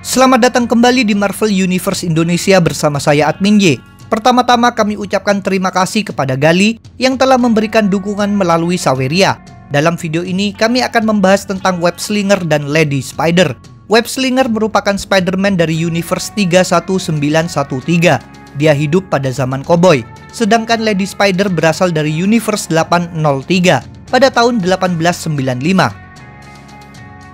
Selamat datang kembali di Marvel Universe Indonesia bersama saya Admin Y. Pertama-tama kami ucapkan terima kasih kepada Gali yang telah memberikan dukungan melalui Saweria. Dalam video ini kami akan membahas tentang Web Slinger dan Lady Spider. Web Slinger merupakan Spider-Man dari Universe 31913. Dia hidup pada zaman koboi. Sedangkan Lady Spider berasal dari Universe 803 pada tahun 1895.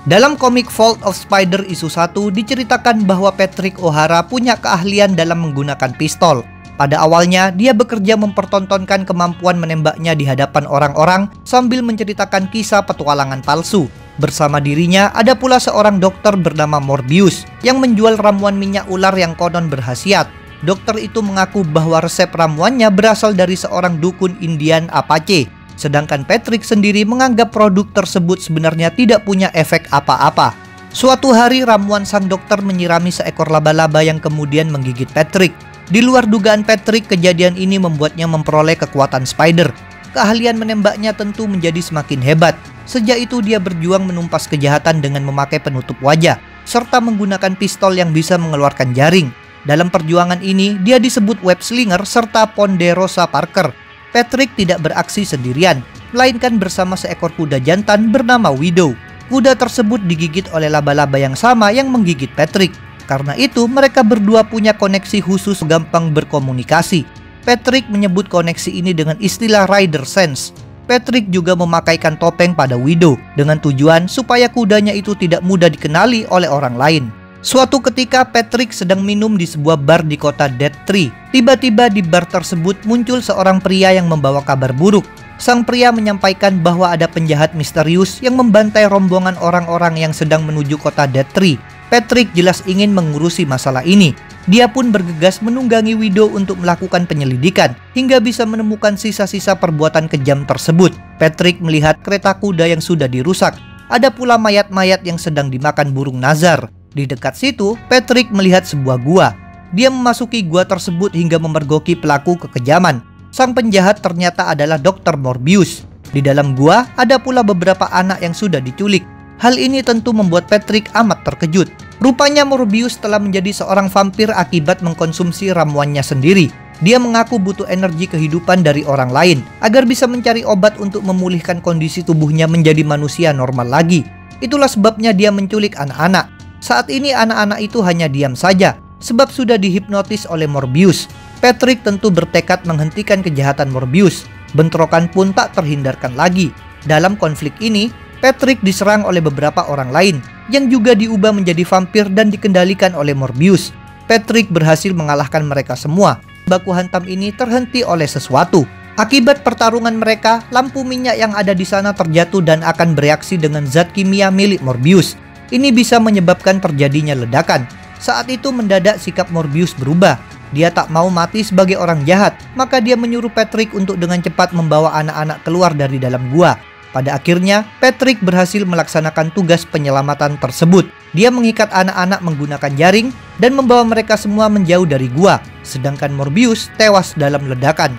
Dalam komik Vault of Spider isu 1 diceritakan bahwa Patrick O'Hara punya keahlian dalam menggunakan pistol. Pada awalnya, dia bekerja mempertontonkan kemampuan menembaknya di hadapan orang-orang sambil menceritakan kisah petualangan palsu. Bersama dirinya, ada pula seorang dokter bernama Morbius yang menjual ramuan minyak ular yang konon berkhasiat. Dokter itu mengaku bahwa resep ramuannya berasal dari seorang dukun Indian Apache. Sedangkan Patrick sendiri menganggap produk tersebut sebenarnya tidak punya efek apa-apa. Suatu hari ramuan sang dokter menyirami seekor laba-laba yang kemudian menggigit Patrick. Di luar dugaan Patrick, kejadian ini membuatnya memperoleh kekuatan Spider. Keahlian menembaknya tentu menjadi semakin hebat. Sejak itu dia berjuang menumpas kejahatan dengan memakai penutup wajah, serta menggunakan pistol yang bisa mengeluarkan jaring. Dalam perjuangan ini, dia disebut Web Slinger serta Ponderosa Parker. Patrick tidak beraksi sendirian, melainkan bersama seekor kuda jantan bernama Widow. Kuda tersebut digigit oleh laba-laba yang sama yang menggigit Patrick. Karena itu, mereka berdua punya koneksi khusus gampang berkomunikasi. Patrick menyebut koneksi ini dengan istilah Rider Sense. Patrick juga memakaikan topeng pada Widow dengan tujuan supaya kudanya itu tidak mudah dikenali oleh orang lain. Suatu ketika Patrick sedang minum di sebuah bar di kota Dead Tree. Tiba-tiba di bar tersebut muncul seorang pria yang membawa kabar buruk. Sang pria menyampaikan bahwa ada penjahat misterius yang membantai rombongan orang-orang yang sedang menuju kota Dead Tree. Patrick jelas ingin mengurusi masalah ini. Dia pun bergegas menunggangi Widow untuk melakukan penyelidikan hingga bisa menemukan sisa-sisa perbuatan kejam tersebut. Patrick melihat kereta kuda yang sudah dirusak. Ada pula mayat-mayat yang sedang dimakan burung nazar. Di dekat situ, Patrick melihat sebuah gua. Dia memasuki gua tersebut hingga memergoki pelaku kekejaman. Sang penjahat ternyata adalah Dr. Morbius. Di dalam gua, ada pula beberapa anak yang sudah diculik. Hal ini tentu membuat Patrick amat terkejut. Rupanya Morbius telah menjadi seorang vampir akibat mengkonsumsi ramuannya sendiri. Dia mengaku butuh energi kehidupan dari orang lain agar bisa mencari obat untuk memulihkan kondisi tubuhnya menjadi manusia normal lagi. Itulah sebabnya dia menculik anak-anak. Saat ini anak-anak itu hanya diam saja, sebab sudah dihipnotis oleh Morbius. Patrick tentu bertekad menghentikan kejahatan Morbius. Bentrokan pun tak terhindarkan lagi. Dalam konflik ini, Patrick diserang oleh beberapa orang lain, yang juga diubah menjadi vampir dan dikendalikan oleh Morbius. Patrick berhasil mengalahkan mereka semua. Baku hantam ini terhenti oleh sesuatu. Akibat pertarungan mereka, lampu minyak yang ada di sana terjatuh dan akan bereaksi dengan zat kimia milik Morbius. Ini bisa menyebabkan terjadinya ledakan. Saat itu mendadak sikap Morbius berubah. Dia tak mau mati sebagai orang jahat, maka dia menyuruh Patrick untuk dengan cepat membawa anak-anak keluar dari dalam gua. Pada akhirnya, Patrick berhasil melaksanakan tugas penyelamatan tersebut. Dia mengikat anak-anak menggunakan jaring dan membawa mereka semua menjauh dari gua, sedangkan Morbius tewas dalam ledakan.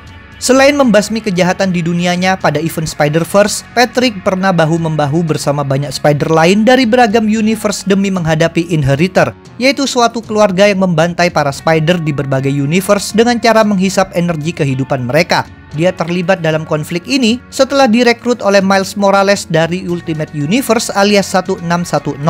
Selain membasmi kejahatan di dunianya pada event Spider-Verse, Patrick pernah bahu-membahu bersama banyak Spider lain dari beragam universe demi menghadapi Inheritor, yaitu suatu keluarga yang membantai para Spider di berbagai universe dengan cara menghisap energi kehidupan mereka. Dia terlibat dalam konflik ini setelah direkrut oleh Miles Morales dari Ultimate Universe alias 1610.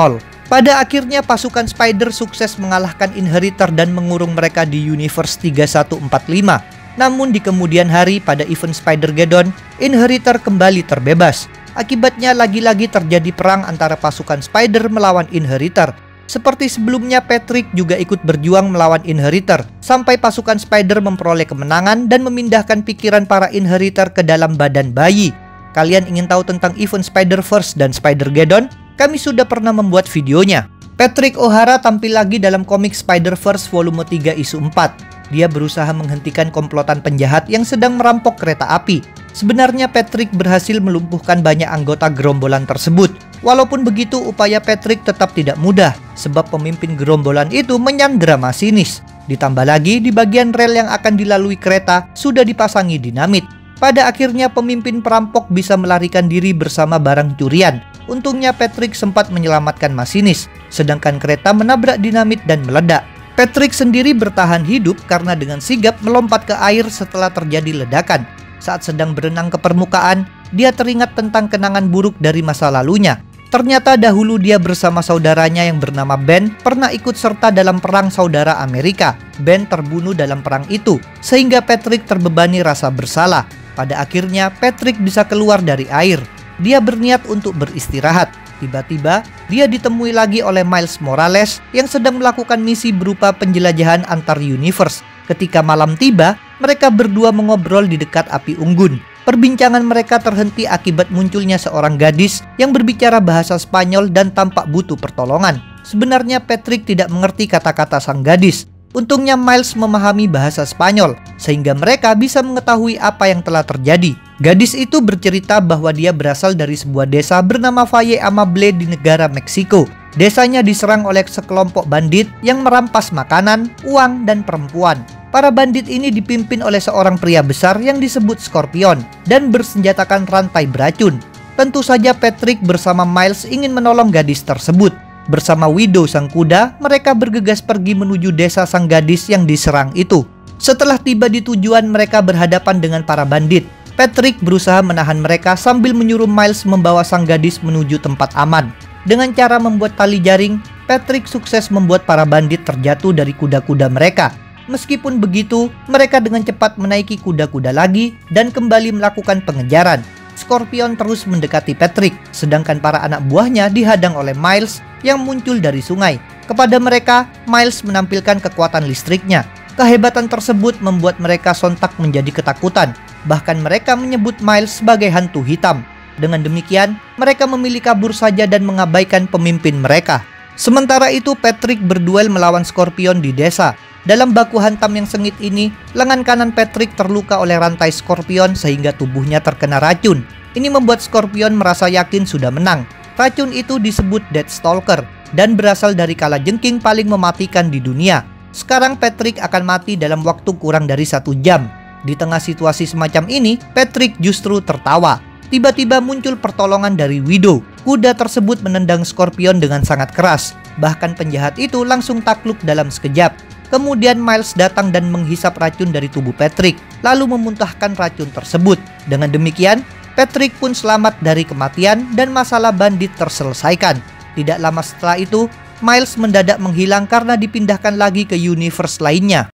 Pada akhirnya pasukan Spider sukses mengalahkan Inheritor dan mengurung mereka di Universe 3145. Namun di kemudian hari pada event Spider-Geddon, Inheritor kembali terbebas. Akibatnya lagi-lagi terjadi perang antara pasukan Spider melawan Inheritor. Seperti sebelumnya, Patrick juga ikut berjuang melawan Inheritor, sampai pasukan Spider memperoleh kemenangan dan memindahkan pikiran para Inheritor ke dalam badan bayi. Kalian ingin tahu tentang event Spider-Verse dan Spider-Geddon? Kami sudah pernah membuat videonya. Patrick O'Hara tampil lagi dalam komik Spider-Verse volume 3 isu 4. Dia berusaha menghentikan komplotan penjahat yang sedang merampok kereta api. Sebenarnya Patrick berhasil melumpuhkan banyak anggota gerombolan tersebut. Walaupun begitu, upaya Patrick tetap tidak mudah, sebab pemimpin gerombolan itu menyandera masinis. Ditambah lagi, di bagian rel yang akan dilalui kereta sudah dipasangi dinamit. Pada akhirnya pemimpin perampok bisa melarikan diri bersama barang curian. Untungnya Patrick sempat menyelamatkan masinis, sedangkan kereta menabrak dinamit dan meledak. Patrick sendiri bertahan hidup karena dengan sigap melompat ke air setelah terjadi ledakan. Saat sedang berenang ke permukaan, dia teringat tentang kenangan buruk dari masa lalunya. Ternyata dahulu dia bersama saudaranya yang bernama Ben pernah ikut serta dalam perang saudara Amerika. Ben terbunuh dalam perang itu, sehingga Patrick terbebani rasa bersalah. Pada akhirnya Patrick bisa keluar dari air. Dia berniat untuk beristirahat. Tiba-tiba dia ditemui lagi oleh Miles Morales yang sedang melakukan misi berupa penjelajahan antar universe. Ketika malam tiba, mereka berdua mengobrol di dekat api unggun. Perbincangan mereka terhenti akibat munculnya seorang gadis yang berbicara bahasa Spanyol dan tampak butuh pertolongan. Sebenarnya Patrick tidak mengerti kata-kata sang gadis. Untungnya Miles memahami bahasa Spanyol, sehingga mereka bisa mengetahui apa yang telah terjadi. Gadis itu bercerita bahwa dia berasal dari sebuah desa bernama Valle Amable di negara Meksiko. Desanya diserang oleh sekelompok bandit yang merampas makanan, uang, dan perempuan. Para bandit ini dipimpin oleh seorang pria besar yang disebut Scorpion dan bersenjatakan rantai beracun. Tentu saja Patrick bersama Miles ingin menolong gadis tersebut. Bersama Widow sang kuda, mereka bergegas pergi menuju desa sang gadis yang diserang itu. Setelah tiba di tujuan, mereka berhadapan dengan para bandit. Patrick berusaha menahan mereka sambil menyuruh Miles membawa sang gadis menuju tempat aman. Dengan cara membuat tali jaring, Patrick sukses membuat para bandit terjatuh dari kuda-kuda mereka. Meskipun begitu, mereka dengan cepat menaiki kuda-kuda lagi dan kembali melakukan pengejaran. Scorpion terus mendekati Patrick, sedangkan para anak buahnya dihadang oleh Miles yang muncul dari sungai. Kepada mereka, Miles menampilkan kekuatan listriknya. Kehebatan tersebut membuat mereka sontak menjadi ketakutan. Bahkan mereka menyebut Miles sebagai hantu hitam. Dengan demikian, mereka memilih kabur saja dan mengabaikan pemimpin mereka. Sementara itu, Patrick berduel melawan Scorpion di desa. Dalam baku hantam yang sengit ini, lengan kanan Patrick terluka oleh rantai Scorpion sehingga tubuhnya terkena racun. Ini membuat Scorpion merasa yakin sudah menang. Racun itu disebut Deathstalker dan berasal dari kalajengking paling mematikan di dunia. Sekarang Patrick akan mati dalam waktu kurang dari 1 jam. Di tengah situasi semacam ini, Patrick justru tertawa. Tiba-tiba muncul pertolongan dari Widow. Kuda tersebut menendang Scorpion dengan sangat keras. Bahkan penjahat itu langsung takluk dalam sekejap. Kemudian Miles datang dan menghisap racun dari tubuh Patrick, lalu memuntahkan racun tersebut. Dengan demikian, Patrick pun selamat dari kematian dan masalah bandit terselesaikan. Tidak lama setelah itu, Miles mendadak menghilang karena dipindahkan lagi ke universe lainnya.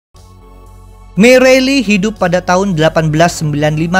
May Reilly hidup pada tahun 1895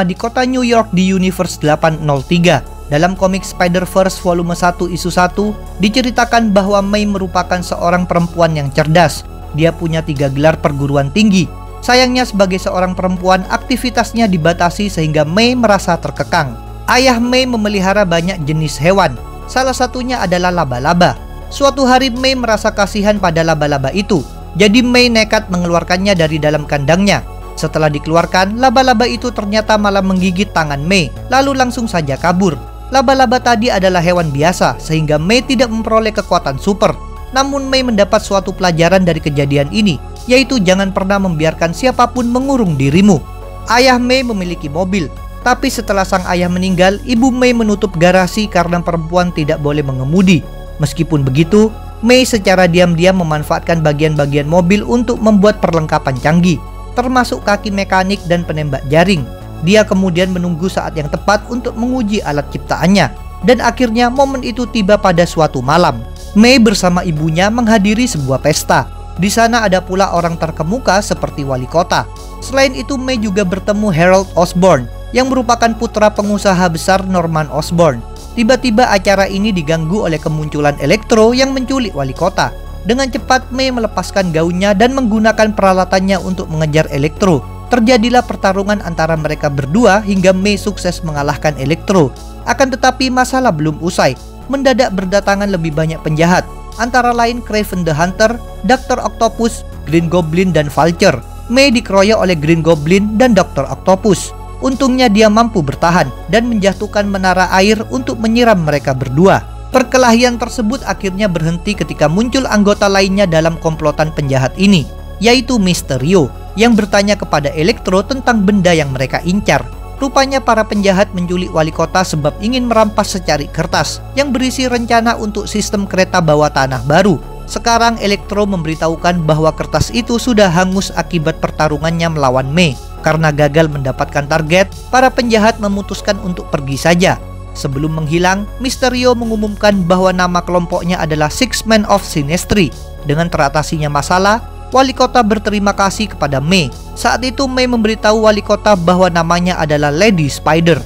di kota New York di Universe 803. Dalam komik Spider-Verse volume 1 isu 1, diceritakan bahwa May merupakan seorang perempuan yang cerdas. Dia punya 3 gelar perguruan tinggi. Sayangnya sebagai seorang perempuan, aktivitasnya dibatasi sehingga May merasa terkekang. Ayah May memelihara banyak jenis hewan. Salah satunya adalah laba-laba. Suatu hari May merasa kasihan pada laba-laba itu. Jadi May nekat mengeluarkannya dari dalam kandangnya. Setelah dikeluarkan, laba-laba itu ternyata malah menggigit tangan May, lalu langsung saja kabur. Laba-laba tadi adalah hewan biasa, sehingga May tidak memperoleh kekuatan super. Namun May mendapat suatu pelajaran dari kejadian ini, yaitu jangan pernah membiarkan siapapun mengurung dirimu. Ayah May memiliki mobil, tapi setelah sang ayah meninggal, ibu May menutup garasi karena perempuan tidak boleh mengemudi. Meskipun begitu, May secara diam-diam memanfaatkan bagian-bagian mobil untuk membuat perlengkapan canggih, termasuk kaki mekanik dan penembak jaring. Dia kemudian menunggu saat yang tepat untuk menguji alat ciptaannya, dan akhirnya momen itu tiba pada suatu malam. May bersama ibunya menghadiri sebuah pesta. Di sana ada pula orang terkemuka seperti wali kota. Selain itu, May juga bertemu Harold Osborn, yang merupakan putra pengusaha besar Norman Osborn. Tiba-tiba acara ini diganggu oleh kemunculan Electro yang menculik wali kota. Dengan cepat, May melepaskan gaunnya dan menggunakan peralatannya untuk mengejar Electro. Terjadilah pertarungan antara mereka berdua hingga May sukses mengalahkan Electro. Akan tetapi masalah belum usai. Mendadak berdatangan lebih banyak penjahat, antara lain Kraven the Hunter, Dr. Octopus, Green Goblin, dan Vulture. May dikeroyok oleh Green Goblin dan Dr. Octopus. Untungnya dia mampu bertahan dan menjatuhkan menara air untuk menyiram mereka berdua. Perkelahian tersebut akhirnya berhenti ketika muncul anggota lainnya dalam komplotan penjahat ini, yaitu Mysterio, yang bertanya kepada Electro tentang benda yang mereka incar. Rupanya para penjahat menculik wali kota sebab ingin merampas secari kertas yang berisi rencana untuk sistem kereta bawah tanah baru. Sekarang Electro memberitahukan bahwa kertas itu sudah hangus akibat pertarungannya melawan May. Karena gagal mendapatkan target, para penjahat memutuskan untuk pergi saja. Sebelum menghilang, Mysterio mengumumkan bahwa nama kelompoknya adalah Six Men of Sinestry. Dengan teratasinya masalah, wali kota berterima kasih kepada May. Saat itu May memberitahu wali kota bahwa namanya adalah Lady Spider.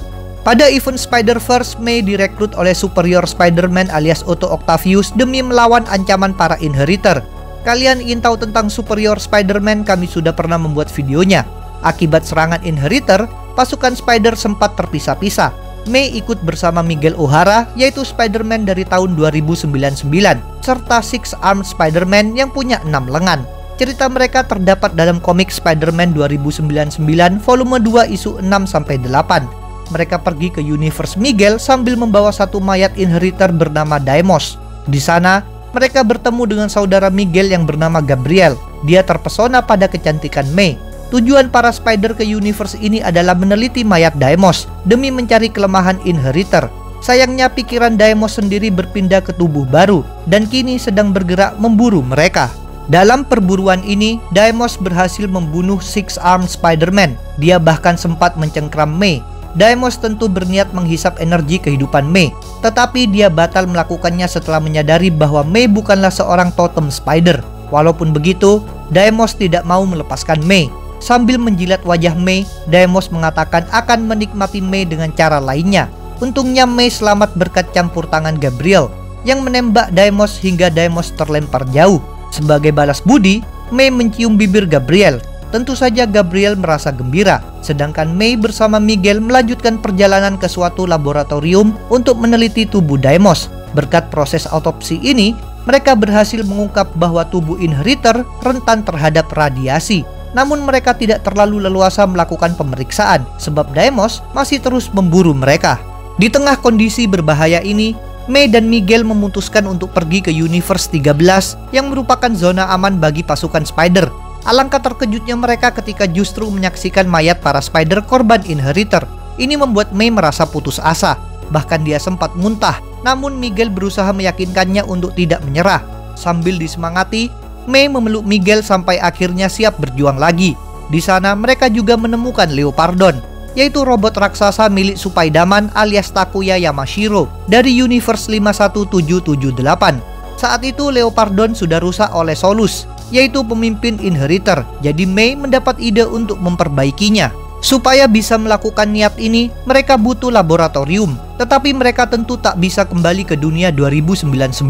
Pada event Spider-Verse, May direkrut oleh Superior Spider-Man alias Otto Octavius demi melawan ancaman para Inheritor. Kalian ingin tahu tentang Superior Spider-Man? Kami sudah pernah membuat videonya. Akibat serangan Inheritor, pasukan Spider sempat terpisah-pisah. May ikut bersama Miguel O'Hara, yaitu Spider-Man dari tahun 2099, serta Six Armed Spider-Man yang punya 6 lengan. Cerita mereka terdapat dalam komik Spider-Man 2099 volume 2 isu 6-8. Mereka pergi ke Universe Miguel sambil membawa satu mayat Inheritor bernama Deimos. Di sana, mereka bertemu dengan saudara Miguel yang bernama Gabriel. Dia terpesona pada kecantikan May. Tujuan para Spider ke universe ini adalah meneliti mayat Deimos demi mencari kelemahan Inheritor. Sayangnya pikiran Deimos sendiri berpindah ke tubuh baru dan kini sedang bergerak memburu mereka. Dalam perburuan ini, Deimos berhasil membunuh Six Armed Spider-Man. Dia bahkan sempat mencengkram May. Deimos tentu berniat menghisap energi kehidupan May, tetapi dia batal melakukannya setelah menyadari bahwa May bukanlah seorang totem Spider. Walaupun begitu, Deimos tidak mau melepaskan May. Sambil menjilat wajah May, Deimos mengatakan akan menikmati May dengan cara lainnya. Untungnya May selamat berkat campur tangan Gabriel yang menembak Deimos hingga Deimos terlempar jauh. Sebagai balas budi, May mencium bibir Gabriel. Tentu saja Gabriel merasa gembira, sedangkan May bersama Miguel melanjutkan perjalanan ke suatu laboratorium untuk meneliti tubuh Deimos. Berkat proses autopsi ini, mereka berhasil mengungkap bahwa tubuh Inheritor rentan terhadap radiasi. Namun mereka tidak terlalu leluasa melakukan pemeriksaan sebab Deimos masih terus memburu mereka. Di tengah kondisi berbahaya ini, May dan Miguel memutuskan untuk pergi ke Universe 13 yang merupakan zona aman bagi pasukan Spider. Alangkah terkejutnya mereka ketika justru menyaksikan mayat para Spider korban Inheritor. Ini membuat May merasa putus asa, bahkan dia sempat muntah. Namun Miguel berusaha meyakinkannya untuk tidak menyerah. Sambil disemangati, May memeluk Miguel sampai akhirnya siap berjuang lagi. Di sana mereka juga menemukan Leopardon, yaitu robot raksasa milik Supaidaman alias Takuya Yamashiro dari Universe 51778. Saat itu Leopardon sudah rusak oleh Solus, yaitu pemimpin Inheritor. Jadi May mendapat ide untuk memperbaikinya. Supaya bisa melakukan niat ini, mereka butuh laboratorium. Tetapi mereka tentu tak bisa kembali ke dunia 2099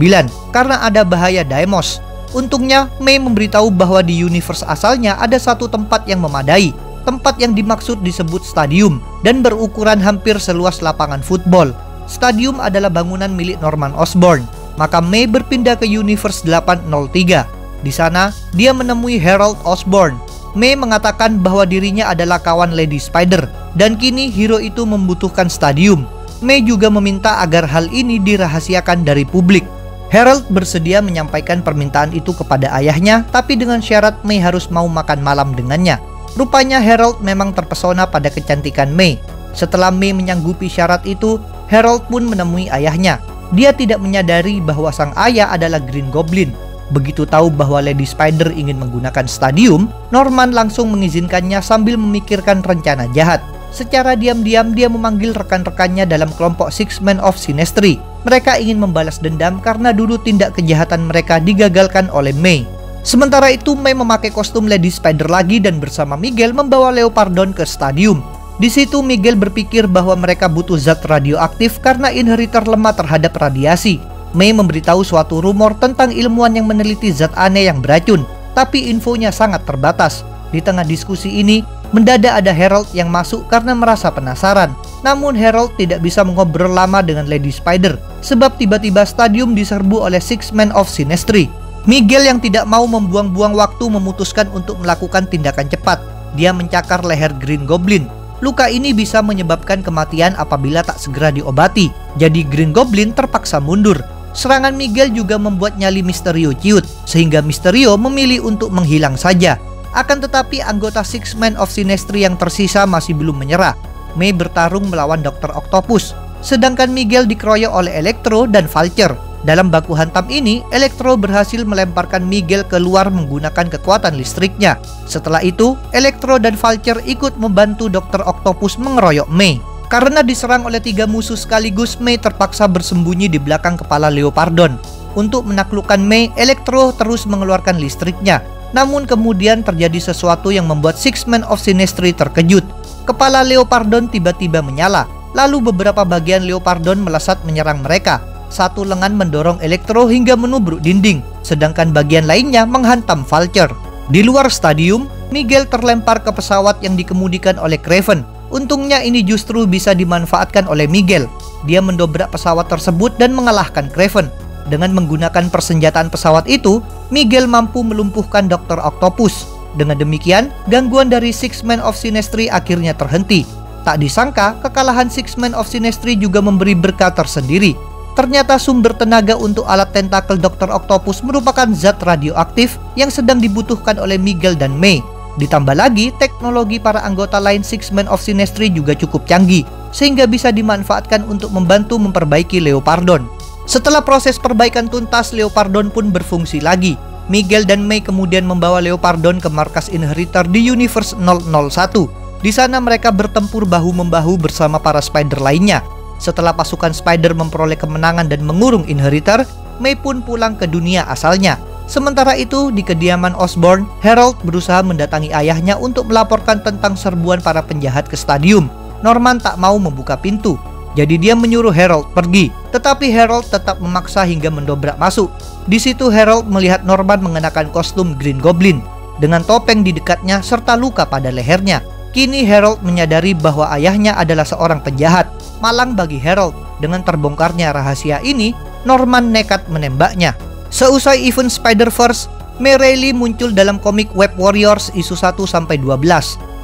karena ada bahaya Deimos. Untungnya, May memberitahu bahwa di universe asalnya ada satu tempat yang memadai. Tempat yang dimaksud disebut stadium dan berukuran hampir seluas lapangan football. Stadium adalah bangunan milik Norman Osborn. Maka May berpindah ke universe 803. Di sana, dia menemui Harold Osborn. May mengatakan bahwa dirinya adalah kawan Lady Spider dan kini hero itu membutuhkan stadium. May juga meminta agar hal ini dirahasiakan dari publik. Harold bersedia menyampaikan permintaan itu kepada ayahnya, tapi dengan syarat May harus mau makan malam dengannya. Rupanya Harold memang terpesona pada kecantikan May. Setelah May menyanggupi syarat itu, Harold pun menemui ayahnya. Dia tidak menyadari bahwa sang ayah adalah Green Goblin. Begitu tahu bahwa Lady Spider ingin menggunakan stadium, Norman langsung mengizinkannya sambil memikirkan rencana jahat. Secara diam-diam dia memanggil rekan-rekannya dalam kelompok Six Men of Sinestry. Mereka ingin membalas dendam karena dulu tindak kejahatan mereka digagalkan oleh May. Sementara itu May memakai kostum Lady Spider lagi dan bersama Miguel membawa Leopardon ke stadium. Di situ Miguel berpikir bahwa mereka butuh zat radioaktif karena Inheritor lemah terhadap radiasi. May memberitahu suatu rumor tentang ilmuwan yang meneliti zat aneh yang beracun, tapi infonya sangat terbatas. Di tengah diskusi ini, mendadak ada Harold yang masuk karena merasa penasaran. Namun Harold tidak bisa mengobrol lama dengan Lady Spider, sebab tiba-tiba stadium diserbu oleh Six Men of Sinestry. Miguel yang tidak mau membuang-buang waktu memutuskan untuk melakukan tindakan cepat. Dia mencakar leher Green Goblin. Luka ini bisa menyebabkan kematian apabila tak segera diobati. Jadi Green Goblin terpaksa mundur. Serangan Miguel juga membuat nyali Mysterio ciut, sehingga Mysterio memilih untuk menghilang saja. Akan tetapi anggota Six Men of Sinestry yang tersisa masih belum menyerah. May bertarung melawan Dr. Octopus, sedangkan Miguel dikeroyok oleh Electro dan Vulture. Dalam baku hantam ini, Electro berhasil melemparkan Miguel keluar menggunakan kekuatan listriknya. Setelah itu, Electro dan Vulture ikut membantu Dr. Octopus mengeroyok May. Karena diserang oleh 3 musuh sekaligus, May terpaksa bersembunyi di belakang kepala Leopardon. Untuk menaklukkan May, Electro terus mengeluarkan listriknya. Namun kemudian terjadi sesuatu yang membuat Six-Men of Sinestry terkejut. Kepala Leopardon tiba-tiba menyala, lalu beberapa bagian Leopardon melesat menyerang mereka. Satu lengan mendorong Electro hingga menubruk dinding, sedangkan bagian lainnya menghantam Vulture. Di luar stadium, Miguel terlempar ke pesawat yang dikemudikan oleh Kraven. Untungnya ini justru bisa dimanfaatkan oleh Miguel. Dia mendobrak pesawat tersebut dan mengalahkan Kraven. Dengan menggunakan persenjataan pesawat itu, Miguel mampu melumpuhkan Dr. Octopus. Dengan demikian, gangguan dari Six-Men of Sinestry akhirnya terhenti. Tak disangka, kekalahan Six-Men of Sinestry juga memberi berkah tersendiri. Ternyata sumber tenaga untuk alat tentakel Dr. Octopus merupakan zat radioaktif yang sedang dibutuhkan oleh Miguel dan May. Ditambah lagi, teknologi para anggota lain Six-Men of Sinestry juga cukup canggih, sehingga bisa dimanfaatkan untuk membantu memperbaiki Leopardon. Setelah proses perbaikan tuntas, Leopardon pun berfungsi lagi. Miguel dan May kemudian membawa Leopardon ke markas Inheritor di Universe 001. Di sana mereka bertempur bahu-membahu bersama para Spider lainnya. Setelah pasukan Spider memperoleh kemenangan dan mengurung Inheritor, May pun pulang ke dunia asalnya. Sementara itu, di kediaman Osborn, Harold berusaha mendatangi ayahnya untuk melaporkan tentang serbuan para penjahat ke stadium. Norman tak mau membuka pintu, jadi dia menyuruh Harold pergi. Tetapi Harold tetap memaksa hingga mendobrak masuk. Di situ Harold melihat Norman mengenakan kostum Green Goblin, dengan topeng di dekatnya serta luka pada lehernya. Kini Harold menyadari bahwa ayahnya adalah seorang penjahat. Malang bagi Harold, dengan terbongkarnya rahasia ini, Norman nekat menembaknya. Seusai event Spider-Verse, May Reilly muncul dalam komik Web Warriors isu 1-12.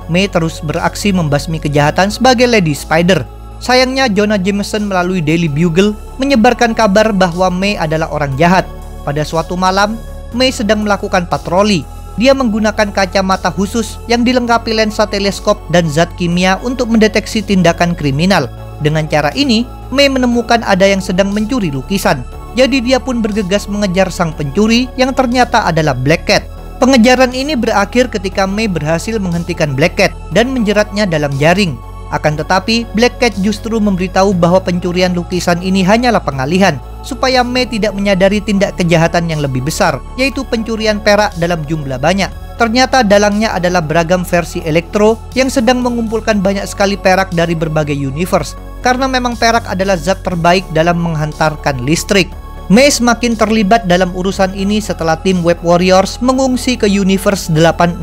May terus beraksi membasmi kejahatan sebagai Lady Spider. Sayangnya Jonah Jameson melalui Daily Bugle menyebarkan kabar bahwa May adalah orang jahat. Pada suatu malam, May sedang melakukan patroli. Dia menggunakan kacamata khusus yang dilengkapi lensa teleskop dan zat kimia untuk mendeteksi tindakan kriminal. Dengan cara ini, May menemukan ada yang sedang mencuri lukisan. Jadi dia pun bergegas mengejar sang pencuri yang ternyata adalah Black Cat. Pengejaran ini berakhir ketika May berhasil menghentikan Black Cat dan menjeratnya dalam jaring. Akan tetapi, Black Cat justru memberitahu bahwa pencurian lukisan ini hanyalah pengalihan, supaya May tidak menyadari tindak kejahatan yang lebih besar, yaitu pencurian perak dalam jumlah banyak. Ternyata dalangnya adalah beragam versi Electro yang sedang mengumpulkan banyak sekali perak dari berbagai universe, karena memang perak adalah zat terbaik dalam menghantarkan listrik. May semakin terlibat dalam urusan ini setelah tim Web Warriors mengungsi ke Universe 803.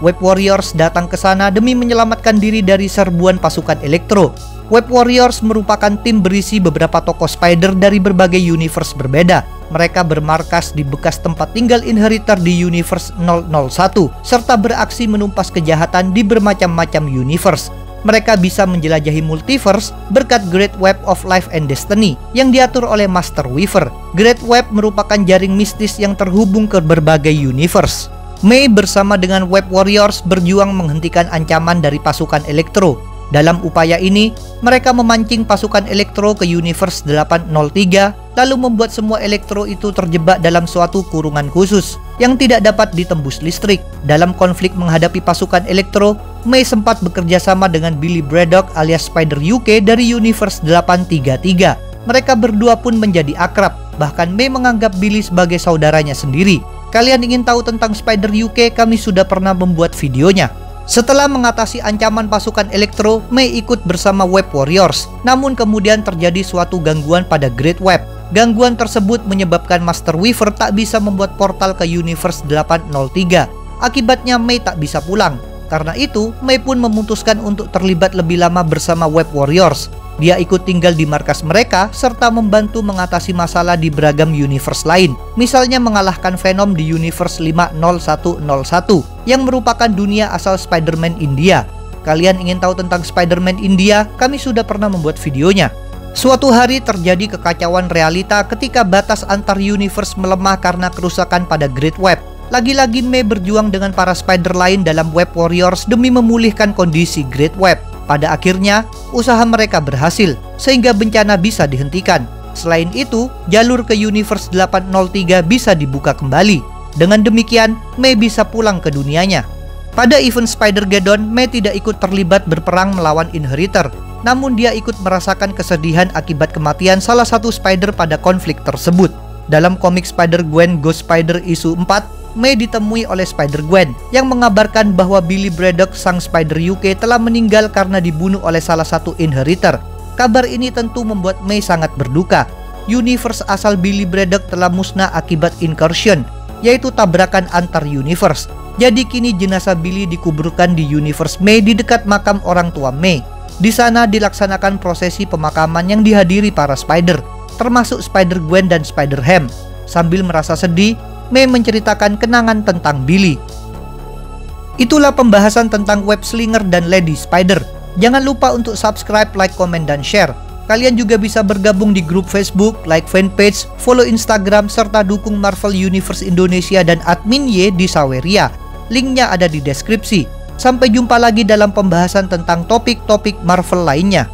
Web Warriors datang ke sana demi menyelamatkan diri dari serbuan pasukan Electro. Web Warriors merupakan tim berisi beberapa tokoh Spider dari berbagai universe berbeda. Mereka bermarkas di bekas tempat tinggal Inheritor di Universe 001, serta beraksi menumpas kejahatan di bermacam-macam universe. Mereka bisa menjelajahi multiverse berkat Great Web of Life and Destiny yang diatur oleh Master Weaver. Great Web merupakan jaring mistis yang terhubung ke berbagai universe. May bersama dengan Web Warriors berjuang menghentikan ancaman dari pasukan Electro. Dalam upaya ini, mereka memancing pasukan Electro ke Universe 803, lalu membuat semua Electro itu terjebak dalam suatu kurungan khusus yang tidak dapat ditembus listrik. Dalam konflik menghadapi pasukan Electro, May sempat bekerja sama dengan Billy Braddock alias Spider UK dari Universe 833. Mereka berdua pun menjadi akrab, bahkan May menganggap Billy sebagai saudaranya sendiri. Kalian ingin tahu tentang Spider UK? Kami sudah pernah membuat videonya. Setelah mengatasi ancaman pasukan Electro, May ikut bersama Web Warriors. Namun kemudian terjadi suatu gangguan pada Great Web. Gangguan tersebut menyebabkan Master Weaver tak bisa membuat portal ke Universe 803. Akibatnya May tak bisa pulang. Karena itu, May pun memutuskan untuk terlibat lebih lama bersama Web Warriors. Dia ikut tinggal di markas mereka serta membantu mengatasi masalah di beragam universe lain. Misalnya mengalahkan Venom di Universe 50101 yang merupakan dunia asal Spider-Man India. Kalian ingin tahu tentang Spider-Man India? Kami sudah pernah membuat videonya. Suatu hari terjadi kekacauan realita ketika batas antar universe melemah karena kerusakan pada Great Web. Lagi-lagi May berjuang dengan para Spider lain dalam Web Warriors demi memulihkan kondisi Great Web. Pada akhirnya, usaha mereka berhasil, sehingga bencana bisa dihentikan. Selain itu, jalur ke Universe 803 bisa dibuka kembali. Dengan demikian, May bisa pulang ke dunianya. Pada event Spider-Geddon, May tidak ikut terlibat berperang melawan Inheritor, namun dia ikut merasakan kesedihan akibat kematian salah satu Spider pada konflik tersebut. Dalam komik Spider-Gwen Ghost Spider isu 4, May ditemui oleh Spider-Gwen yang mengabarkan bahwa Billy Braddock, sang Spider UK, telah meninggal karena dibunuh oleh salah satu Inheritor. Kabar ini tentu membuat May sangat berduka. Universe asal Billy Braddock telah musnah akibat incursion, yaitu tabrakan antar universe. Jadi kini jenazah Billy dikuburkan di Universe May di dekat makam orang tua May. Di sana dilaksanakan prosesi pemakaman yang dihadiri para Spider, termasuk Spider-Gwen dan Spider-Ham. Sambil merasa sedih, May menceritakan kenangan tentang Billy. Itulah pembahasan tentang web slinger dan Lady Spider. Jangan lupa untuk subscribe, like, komen, dan share. Kalian juga bisa bergabung di grup Facebook, like fanpage, follow Instagram, serta dukung Marvel Universe Indonesia dan admin Y di Saweria. Linknya ada di deskripsi. Sampai jumpa lagi dalam pembahasan tentang topik-topik Marvel lainnya.